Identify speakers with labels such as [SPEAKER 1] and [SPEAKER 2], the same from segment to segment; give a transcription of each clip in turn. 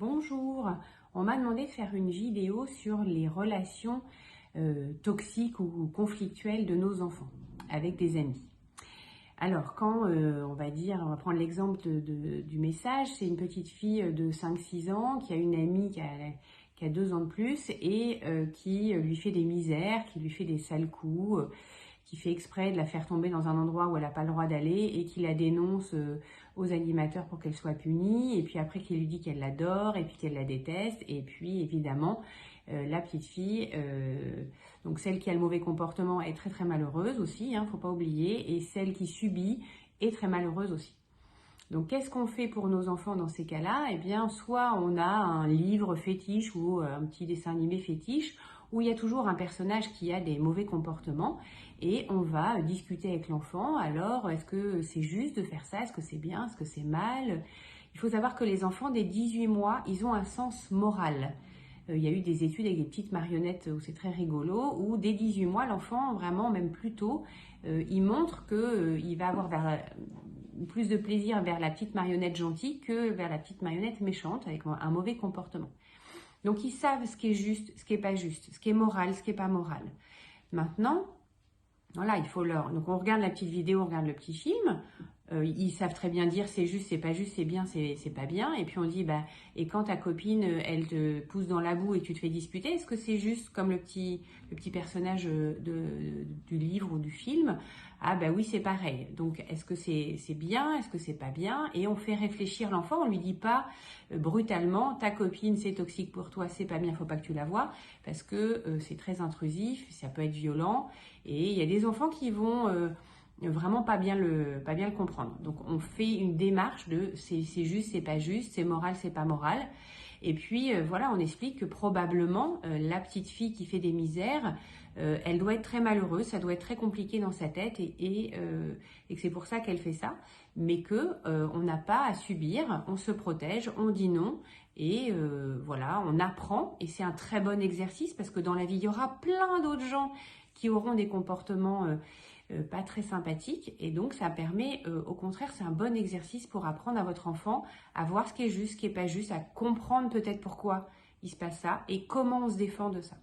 [SPEAKER 1] Bonjour, on m'a demandé de faire une vidéo sur les relations toxiques ou conflictuelles de nos enfants avec des amis. Alors quand on va prendre l'exemple du message, c'est une petite fille de 5-6 ans qui a une amie qui a 2 ans de plus et qui lui fait des misères, qui lui fait des sales coups, qui fait exprès de la faire tomber dans un endroit où elle n'a pas le droit d'aller et qui la dénonce aux animateurs pour qu'elle soit punie, et puis après qui lui dit qu'elle l'adore et puis qu'elle la déteste, et puis évidemment la petite fille, donc celle qui a le mauvais comportement est très très malheureuse aussi, faut pas oublier, et celle qui subit est très malheureuse aussi. Donc qu'est-ce qu'on fait pour nos enfants dans ces cas-là? Eh bien, soit on a un livre fétiche ou un petit dessin animé fétiche où il y a toujours un personnage qui a des mauvais comportements et on va discuter avec l'enfant. Alors, est-ce que c'est juste de faire ça? Est-ce que c'est bien? Est-ce que c'est mal? Il faut savoir que les enfants dès 18 mois, ils ont un sens moral. Il y a eu des études avec des petites marionnettes où c'est très rigolo, où dès 18 mois, l'enfant, vraiment même plus tôt, il montre qu'il va avoir plus de plaisir vers la petite marionnette gentille que vers la petite marionnette méchante avec un mauvais comportement. Donc ils savent ce qui est juste, ce qui n'est pas juste, ce qui est moral, ce qui n'est pas moral. Maintenant, voilà, il faut leur... Donc on regarde la petite vidéo, on regarde le petit film, ils savent très bien dire c'est juste, c'est pas juste, c'est bien, c'est pas bien. Et puis on dit, et quand ta copine, elle te pousse dans la boue et tu te fais disputer, est-ce que c'est juste comme le petit personnage du livre ou du film? Ah oui, c'est pareil. Donc est-ce que c'est bien, est-ce que c'est pas bien? Et on fait réfléchir l'enfant, on lui dit pas brutalement, ta copine c'est toxique pour toi, c'est pas bien, faut pas que tu la vois, parce que c'est très intrusif, ça peut être violent, et il y a des enfants qui vont vraiment pas bien le comprendre. Donc on fait une démarche de c'est juste, c'est pas juste, c'est moral, c'est pas moral. Et puis voilà, on explique que probablement la petite fille qui fait des misères, elle doit être très malheureuse, ça doit être très compliqué dans sa tête et que c'est pour ça qu'elle fait ça, mais que on n'a pas à subir, on se protège, on dit non et voilà, on apprend, et c'est un très bon exercice parce que dans la vie il y aura plein d'autres gens qui auront des comportements pas très sympathiques, et donc ça permet, au contraire, c'est un bon exercice pour apprendre à votre enfant à voir ce qui est juste, ce qui n'est pas juste, à comprendre peut-être pourquoi il se passe ça et comment on se défend de ça.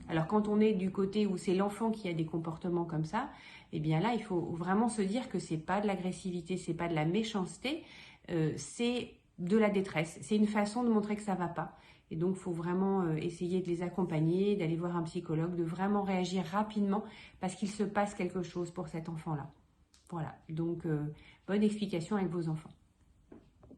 [SPEAKER 1] Alors quand on est du côté où c'est l'enfant qui a des comportements comme ça, eh bien là il faut vraiment se dire que c'est pas de l'agressivité, c'est pas de la méchanceté, c'est de la détresse, c'est une façon de montrer que ça va pas. Et donc, il faut vraiment essayer de les accompagner, d'aller voir un psychologue, de vraiment réagir rapidement parce qu'il se passe quelque chose pour cet enfant-là. Voilà, donc bonne explication avec vos enfants.